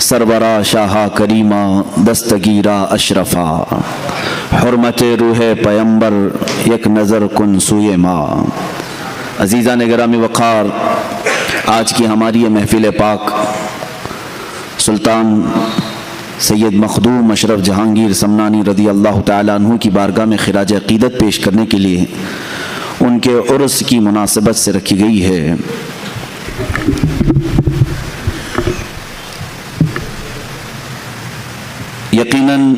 سرورا شاہا کریمہ دستگیرہ اشرفا، حرمت روح پیمبر یک نظر کن سوئے ماں۔ عزیزان گرامی وقار، آج کی ہماری یہ محفل پاک سلطان سید مخدوم اشرف جہانگیر سمنانی رضی اللہ تعالیٰ عنہ کی بارگاہ میں خراج عقیدت پیش کرنے کے لیے ان کے عرس کی مناسبت سے رکھی گئی ہے۔ یقیناً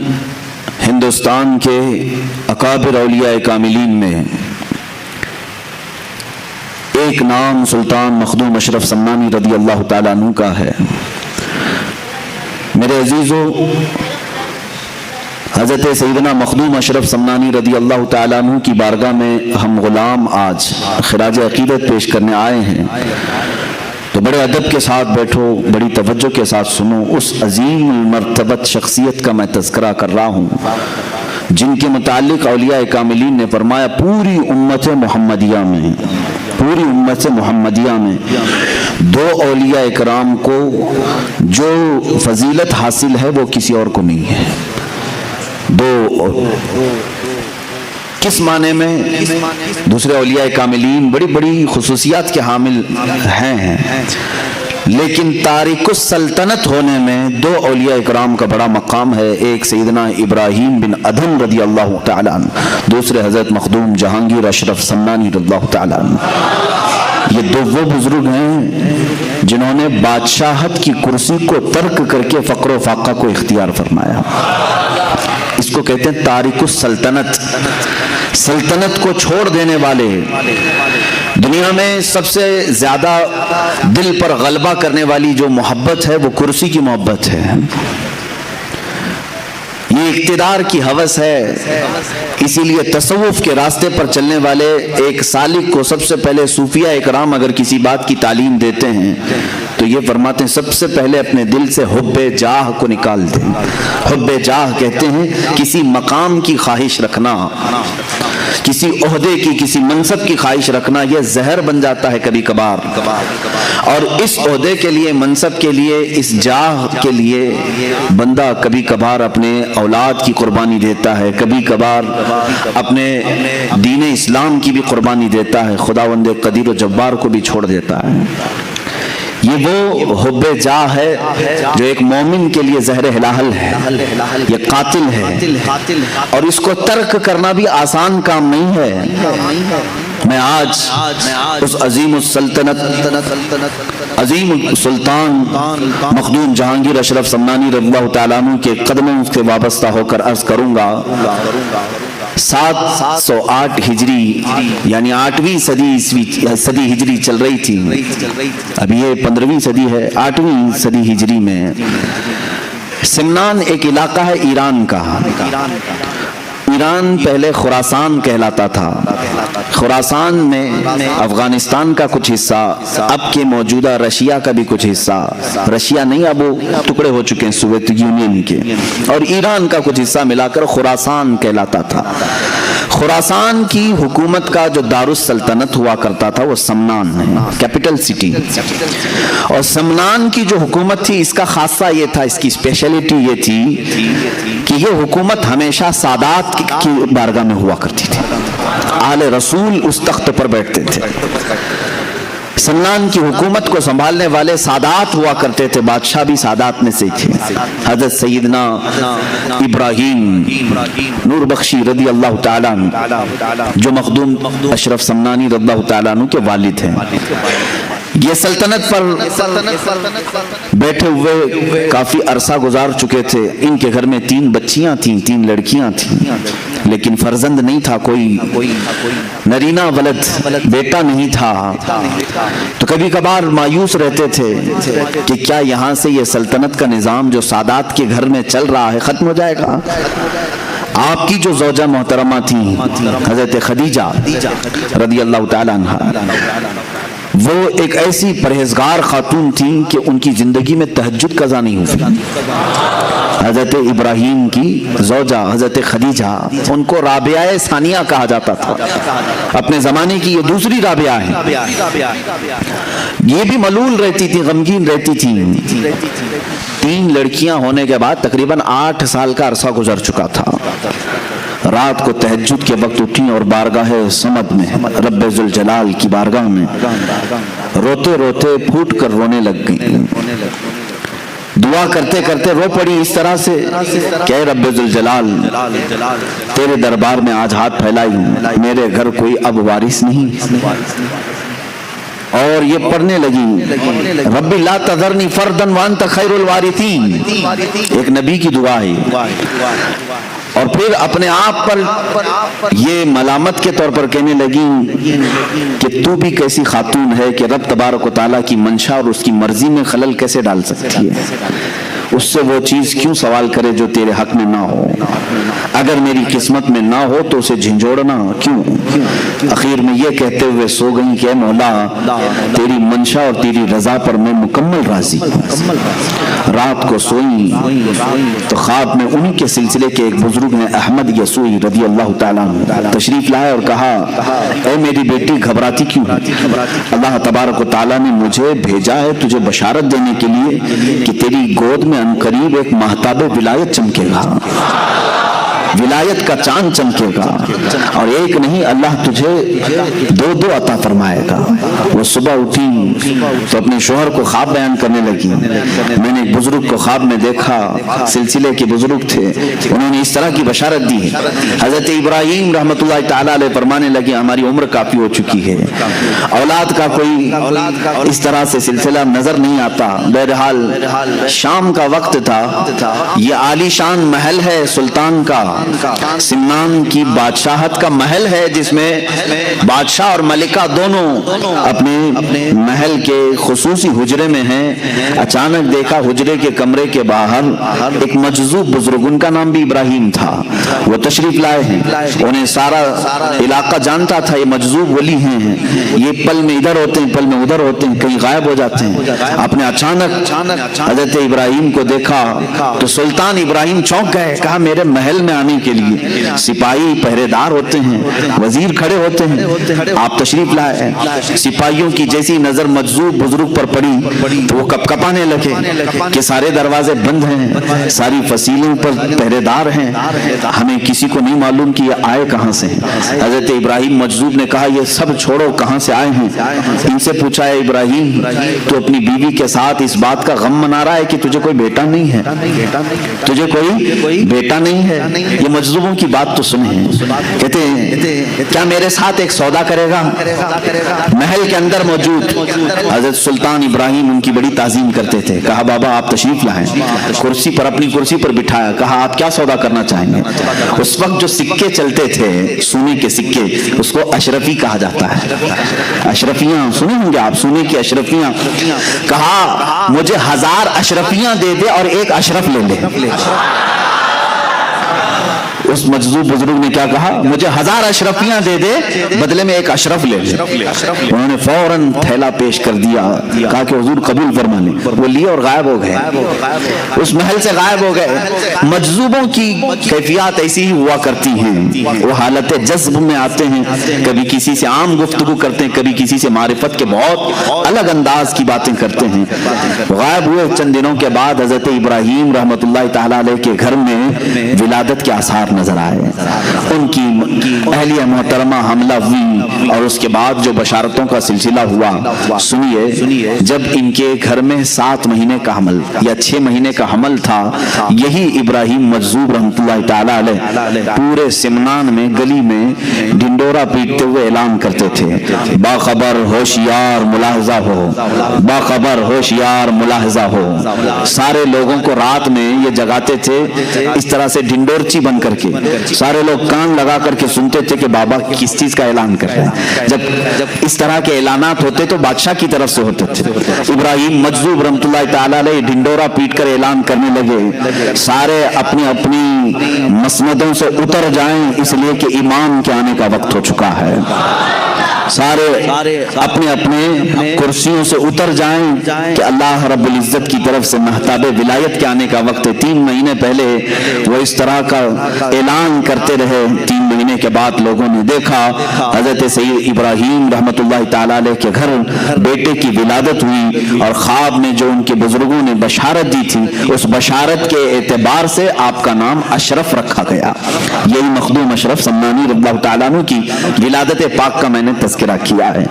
ہندوستان کے اکابر اولیاء کاملین میں ایک نام سلطان مخدوم اشرف سمنانی رضی اللہ تعالیٰ عنہ کا ہے۔ میرے عزیزو، حضرت سیدنا مخدوم اشرف سمنانی رضی اللہ تعالیٰ عنہ کی بارگاہ میں ہم غلام آج خراج عقیدت پیش کرنے آئے ہیں، تو بڑے ادب کے ساتھ بیٹھو، بڑی توجہ کے ساتھ سنو۔ اس عظیم المرتبت شخصیت کا میں تذکرہ کر رہا ہوں جن کے متعلق اولیاء کاملین نے فرمایا پوری امت محمدیہ میں دو اولیاء اکرام کو جو فضیلت حاصل ہے وہ کسی اور کو نہیں ہے۔ کس معنی میں؟ دوسرے اولیاء کاملین بڑی بڑی خصوصیات کے حامل ہیں، لیکن تارک السلطنت ہونے میں دو اولیاء اکرام کا بڑا مقام ہے۔ ایک سیدنا ابراہیم بن ادھم رضی اللہ تعالیٰ عنہ، دوسرے حضرت مخدوم جہانگیر اشرف سمنانی رضی اللہ تعالیٰ عنہ۔ یہ دو وہ بزرگ ہیں جنہوں نے بادشاہت کی کرسی کو ترک کر کے فقر و فاقہ کو اختیار فرمایا۔ اس کو کہتے ہیں تارک السلطنت، سلطنت کو چھوڑ دینے والے۔ دنیا میں سب سے زیادہ دل پر غلبہ کرنے والی جو محبت ہے وہ کرسی کی محبت ہے، یہ اقتدار کی ہوس ہے۔ اسی لیے تصوف کے راستے پر چلنے والے ایک سالک کو سب سے پہلے صوفیہ اکرام اگر کسی بات کی تعلیم دیتے ہیں تو یہ فرماتے ہیں سب سے پہلے اپنے دل سے حب جاہ کو نکال دیں۔ حب جاہ کہتے ہیں کسی مقام کی خواہش رکھنا، کسی عہدے کی، کسی منصب کی خواہش رکھنا، یہ زہر بن جاتا ہے کبھی کبھار۔ اور اس عہدے کے لیے، منصب کے لیے، اس جاہ کے لیے بندہ کبھی کبھار اپنے اولاد کی قربانی دیتا ہے، کبھی کبھار اپنے دین اسلام کی بھی قربانی دیتا ہے، خداوند قدیر و جبار کو بھی چھوڑ دیتا ہے۔ یہ وہ حب جاہ ہے جو ایک مومن کے لیے زہر ہلاہل ہے، یہ قاتل ہے، اور اس کو ترک کرنا بھی آسان کام نہیں ہے۔ میں آج اس عظیم السلطنت، عظیم سلطان مخدوم جہانگیر اشرف سمنانی رضی اللہ تعالیٰ عنہ کے قدموں سے وابستہ ہو کر عرض کروں گا 708 ہجری یعنی 8ویں صدی ہجری چل رہی تھی، ابھی یہ 15ویں صدی ہے، 8ویں صدی ہجری میں سمنان ایک علاقہ ہے ایران کا۔ ایران پہلے خراسان کہلاتا تھا۔ خراسان میں افغانستان کا کچھ حصہ، اب کے موجودہ رشیا کا بھی کچھ حصہ، رشیا نہیں اب وہ ٹکڑے ہو چکے ہیں سوویت یونین کے، اور ایران کا کچھ حصہ ملا کر خراسان کہلاتا تھا۔ خراسان کی حکومت کا جو دارالسلطنت ہوا کرتا تھا وہ سمنان ہے، کیپٹل سٹی۔ اور سمنان کی جو حکومت تھی اس کا خاصہ یہ تھا، اس کی اسپیشلٹی یہ تھی کہ یہ حکومت ہمیشہ سادات کی بارگاہ میں ہوا کرتی تھی، آل رسول اس تخت پر بیٹھتے تھے۔ سمنان کی حکومت کو سنبھالنے والے سادات ہوا کرتے تھے، بادشاہ بھی سادات میں سے تھے۔ حضرت سیدنا ابراہیم نور بخشی رضی اللہ تعالیٰ عنہ جو مخدوم اشرف سمنانی رضی اللہ تعالیٰ عنہ کے والد ہیں، یہ سلطنت پر بیٹھے ہوئے کافی عرصہ گزار چکے تھے۔ ان کے گھر میں 3 بچیاں تھیں، 3 لڑکیاں تھیں، لیکن فرزند نہیں تھا، کوئی نرینہ ولد، بیٹا نہیں تھا۔ تو کبھی کبھار مایوس رہتے تھے کہ کیا یہاں سے یہ سلطنت کا نظام جو سادات کے گھر میں چل رہا ہے ختم ہو جائے گا۔ آپ کی جو زوجہ محترمہ تھیں حضرت خدیجہ رضی اللہ تعالیٰ عنہ، وہ ایک ایسی پرہیزگار خاتون تھیں کہ ان کی زندگی میں تہجد قضا نہیں ہوئی. حضرت ابراہیم کی زوجہ حضرت خدیجہ، ان کو رابعہ ثانیہ کہا جاتا تھا، اپنے زمانے کی یہ دوسری رابعہ ہیں. یہ بھی ملول رہتی تھی، غمگین رہتی تھی. 3 لڑکیاں ہونے کے بعد تقریباً 8 سال کا عرصہ گزر چکا تھا. رات کو تہجد کے وقت اٹھیں اور بارگاہ صمد میں، رب ذوالجلال کی بارگاہ میں روتے روتے پھوٹ کر رونے لگ گئیں. دعا کرتے کرتے رو پڑی اس طرح سے کہ اے رب ذوالجلال، تیرے دربار میں آج ہاتھ پھیلائی ہوں، میرے گھر کوئی اب وارث نہیں. اور یہ پڑھنے لگی ربی لا تذرنی فردا وانت خیر الوارثین، ایک نبی کی دعا ہے. اور پھر اپنے آپ پر یہ ملامت کے طور پر کہنے لگی کہ تو بھی کیسی خاتون ہے کہ رب تبارک و تعالیٰ کی منشا اور اس کی مرضی میں خلل کیسے ڈال سکتی ہے. اس سے وہ چیز کیوں سوال کرے جو تیرے حق میں نہ ہو؟ اگر میری قسمت میں نہ ہو تو اسے جھنجھوڑنا کیوں؟ اخیر میں یہ کہتے ہوئے سو گئی کہ اے مولا، تیری منشا اور تیری رضا پر میں مکمل راضی ہوں. رات کو سوئی تو خواب میں انہی کے سلسلے کے ایک بزرگ نے، احمد یسوعی رضی اللہ تعالیٰ عنہ، تشریف لائے اور کہا اے میری بیٹی گھبراتی کیوں ہے؟ اللہ تبارک و تعالیٰ نے مجھے بھیجا ہے تجھے بشارت دینے کے لیے کہ تیری گود میں عنقریب ایک مہتاب ولایت چمکے گا، ولایت کا چاند چمکے گا، اور ایک نہیں اللہ تجھے 2 عطا فرمائے گا. وہ صبح اٹھی تو اپنے شوہر کو خواب بیان کرنے لگی. میں نے ایک بزرگ کو خواب میں دیکھا، سلسلے کے بزرگ تھے، انہوں نے اس طرح کی بشارت دی ہے. حضرت ابراہیم رحمۃ اللہ تعالیٰ علیہ فرمانے لگے ہماری عمر کافی ہو چکی ہے، اولاد کا کوئی اس طرح سے سلسلہ نظر نہیں آتا. بہرحال شام کا وقت تھا. یہ عالی شان محل ہے سلطان کا، سمنان کی بادشاہت کا محل ہے، جس میں بادشاہ اور ملکہ دونوں اپنے محل کے خصوصی حجرے میں ہیں. اچانک دیکھا حجرے کے کمرے کے باہر ایک مجذوب بزرگ، ان کا نام بھی ابراہیم تھا، وہ تشریف لائے ہیں. انہیں سارا علاقہ جانتا تھا، یہ مجذوب ولی ہیں، یہ پل میں ادھر ہوتے ہیں، پل میں ادھر ہوتے ہیں، کہیں غائب ہو جاتے ہیں. آپ نے اچانک حضرت ابراہیم کو دیکھا تو سلطان ابراہیم چونک گئے. کہا میرے محل میں آنے کے لیے سپاہی پہرے دار ہوتے ہیں، وزیر کھڑے ہوتے ہیں، آپ تشریف لائے. سپاہیوں کی جیسی نظر مجذوب بزرگ پر پڑی تو وہ کپ کپانے لگے کہ سارے دروازے بند ہیں، ساری فصیلوں پر پہرے دار ہیں، ہمیں کسی کو نہیں معلوم کہ یہ آئے کہاں سے. حضرت ابراہیم مجذوب نے کہا یہ سب چھوڑو، کہاں سے آئے ہیں؟ ان سے پوچھا ہے ابراہیم تو اپنی بیوی کے ساتھ اس بات کا غم منا رہا ہے کہ تجھے کوئی بیٹا نہیں ہے، تجھے کوئی بیٹا نہیں ہے. یہ مجذوبوں کی بات تو سنیں. کہتے ہیں کیا میرے ساتھ ایک سودا کرے گا؟ محل کے اندر موجود حضرت سلطان ابراہیم ان کی بڑی تعظیم کرتے تھے. کہا بابا آپ تشریف لائیں. کرسی پر، اپنی کرسی پر بٹھایا. کہا آپ کیا سودا کرنا چاہیں گے؟ اس وقت جو سکے چلتے تھے سونے کے سکے، اس کو اشرفی کہا جاتا ہے. اشرفیاں سنے ہوں گے آپ، سونے کی اشرفیاں. کہا مجھے 1000 اشرفیاں دے دے اور ایک اشرف لے لے. اس مجذوب بزرگ نے کیا کہا؟ مجھے 1000 اشرفیاں دے دے، بدلے میں ایک اشرف لے لے. انہوں نے فوراً تھیلا پیش کر دیا. کہا کہ حضور قبول فرما لیں. وہ لیے اور غائب ہو گئے، اس محل سے غائب ہو گئے. مجذوبوں کی کیفیات ایسی ہی ہوا کرتی ہیں، وہ حالت جذب میں آتے ہیں، کبھی کسی سے عام گفتگو کرتے ہیں، کبھی کسی سے معرفت کے بہت الگ انداز کی باتیں کرتے ہیں. غائب ہوئے چند دنوں کے بعد حضرت ابراہیم رحمۃ اللہ تعالیٰ علیہ کے گھر میں ولادت کے آثار نظر آئے. ان کی اہلیہ محترمہ حملہ ہوئی اور اس کے بعد جو بشارتوں کا سلسلہ ہوا سنیے. جب ان کے گھر میں 7 مہینے کا حمل یا 6 مہینے کا حمل تھا، یہی ابراہیم مجذوب رحمۃ اللہ تعالیٰ علیہ پورے سمنان میں گلی میں ڈنڈورا پیٹتے ہوئے اعلان کرتے تھے باخبر ہوشیار ملاحظہ ہو، باخبر ہوشیار ملاحظہ ہو. سارے لوگوں کو رات میں یہ جگاتے تھے اس طرح سے ڈنڈورچی بن کر کے. سارے لوگ کان لگا کر کے سنتے تھے کہ بابا کس چیز کا اعلان کر رہے ہیں. جب اس طرح کے اعلانات ہوتے تو بادشاہ کی طرف سے ہوتے تھے. ابراہیم مجذوب رحمۃ اللہ تعالیٰ علیہ ڈنڈورا پیٹ کر اعلان کرنے لگے سارے اپنی اپنی مسندوں سے اتر جائیں، اس لیے کہ امام کے آنے کا وقت ہو چکا ہے. سارے اپنے اپنے کرسیوں سے اتر جائیں کہ اللہ رب العزت کی طرف سے مہتاب ولایت کے آنے کا وقت ہے۔ 3 مہینے پہلے وہ اس طرح کا اعلان کرتے رہے، 3 مہینے کے بعد لوگوں نے دیکھا حضرت سید ابراہیم رحمت اللہ تعالیٰ علیہ کے گھر بیٹے کی ولادت ہوئی، اور خواب میں جو ان کے بزرگوں نے بشارت دی تھی اس بشارت کے اعتبار سے آپ کا نام اشرف رکھا گیا۔ یہی مخدوم اشرف سمنانی رضی اللہ تعالیٰ عنہ کی ولادت پاک کا میں نے تذکرہ کیا ہے۔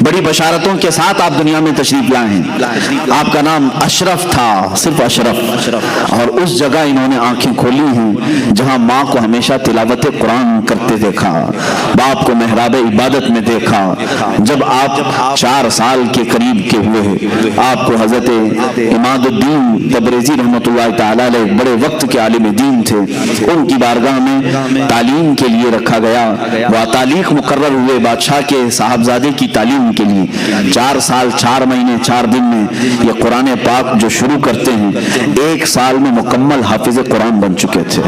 بڑی بشارتوں کے ساتھ آپ دنیا میں تشریف لائے ہیں۔ آپ کا نام اشرف تھا، صرف اشرف، اور اس جگہ انہوں نے آنکھیں کھولی ہیں جہاں ماں کو ہمیشہ تلاوت قرآن کرتے دیکھا، باپ کو محراب عبادت میں دیکھا۔ جب آپ 4 سال کے قریب کے ہوئے، آپ کو حضرت عماد الدین تبریزی رحمۃ اللہ تعالیٰ علیہ بڑے وقت کے عالم دین تھے، ان کی بارگاہ میں تعلیم کے لیے رکھا گیا۔ وہ تعلیق مقرر ہوئے بادشاہ کے صاحبزادے کی تعلیم کے لیے۔ 4 سال 4 مہینے 4 دن میں یہ قرآن پاک جو شروع کرتے ہیں، 1 سال میں مکمل حافظ قرآن بن چکے تھے۔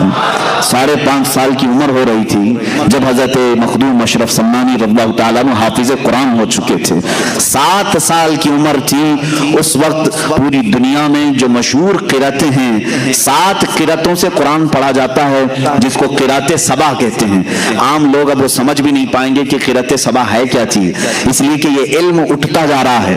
5.5 سال کی عمر ہو رہی تھی جب حضرت مخدوم اشرف سمنانی رضی اللہ تعالیٰ عنہ حافظ قرآن ہو چکے تھے۔ 7 سال کی عمر تھی اس وقت پوری دنیا میں جو مشہور قرأتیں ہیں، 7 قرأتوں سے قرآن پڑھا جاتا ہے، جس کو قرأت سبا کہتے ہیں۔ عام لوگ اب وہ سمجھ بھی نہیں پائیں گے کہ قرأت سبا ہے کیا چیز، اس لیے کہ یہ علم اٹھتا جا رہا ہے۔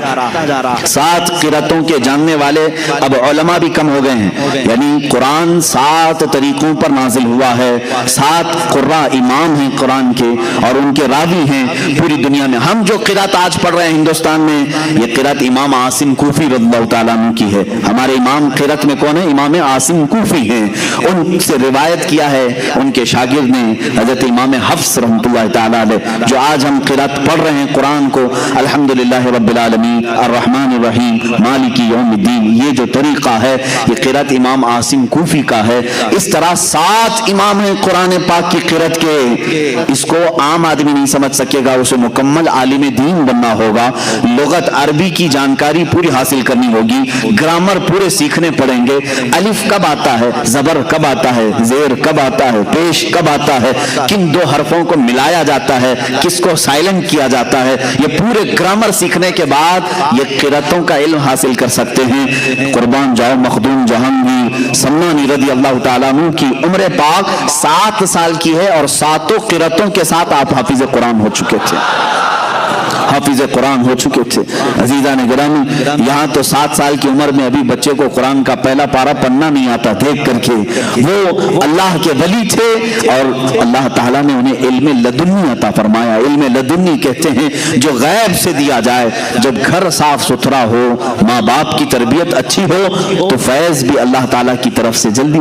7 قرأتوں کے جاننے والے اب علماء بھی کم ہو گئے ہیں، یعنی قرآن 7 طریقوں پر نازل ہوا ہے۔ 7 قراء امام ہیں قرآن کے، اور ان کے راوی ہیں پوری دنیا میں۔ ہم جو قرأت آج پڑھ رہے ہیں ہندوستان میں، یہ قرأت امام عاصم کوفی رضی اللہ تعالیٰ عنہ کی ہے۔ ہمارے امام قرأت میں کون ہے؟ امام عاصم کوفی ہیں۔ ان سے روایت کیا ہے ان کے شاگرد نے حضرت امام حفص رحمۃ اللہ تعالیٰ علیہ۔ جو آج ہم قرأت پڑھ رہے ہیں قرآن کو، الحمدللہ رب العالمین الرحمن الرحیم مالک یوم الدین، یہ جو طریقہ ہے یہ قرأت امام عاصم کوفی کا ہے۔ اس طرح 7 امام ہیں قرآن پاک کی قرأت کے۔ اس کو عام آدمی نہیں سمجھ سکے گا، اسے مکمل عالم دین بننا ہوگا، لغت عربی کی جانکاری پوری حاصل کرنی ہوگی، گرامر پورے سیکھنے پڑیں گے، الف کب آتا ہے، زبر کب آتا ہے، زیر کب آتا ہے، پیش کب آتا ہے، کن 2 حرفوں کو ملایا جاتا ہے، کس کو سائلنٹ کیا جاتا ہے، یہ پورے گرامر سیکھنے کے بعد یہ قرأتوں کا علم حاصل کر سکتے ہیں۔ قربان جاؤ مخدوم جہانگیر سمنانی رضی اللہ تعالیٰ عنہ کی عمر پاک 7 سال کی ہے، اور 7 قرأتوں کے ساتھ آپ حافظ قرآن ہو چکے تھے، حافظ قرآن ہو چکے تھے۔ عزیزان گرامی، یہاں تو 7 سال کی عمر میں ابھی بچے کو قرآن کا پہلا پارہ پڑھنا نہیں آتا، دیکھ کر کے وہ اللہ کے ولی تھے، اور اللہ تعالیٰ نے انہیں علم لدنی عطا فرمایا۔ علم لدنی کہتے ہیں جو غیب سے دیا جائے۔ جب گھر صاف ستھرا ہو، ماں باپ کی تربیت اچھی ہو، تو فیض بھی اللہ تعالیٰ کی طرف سے جلدی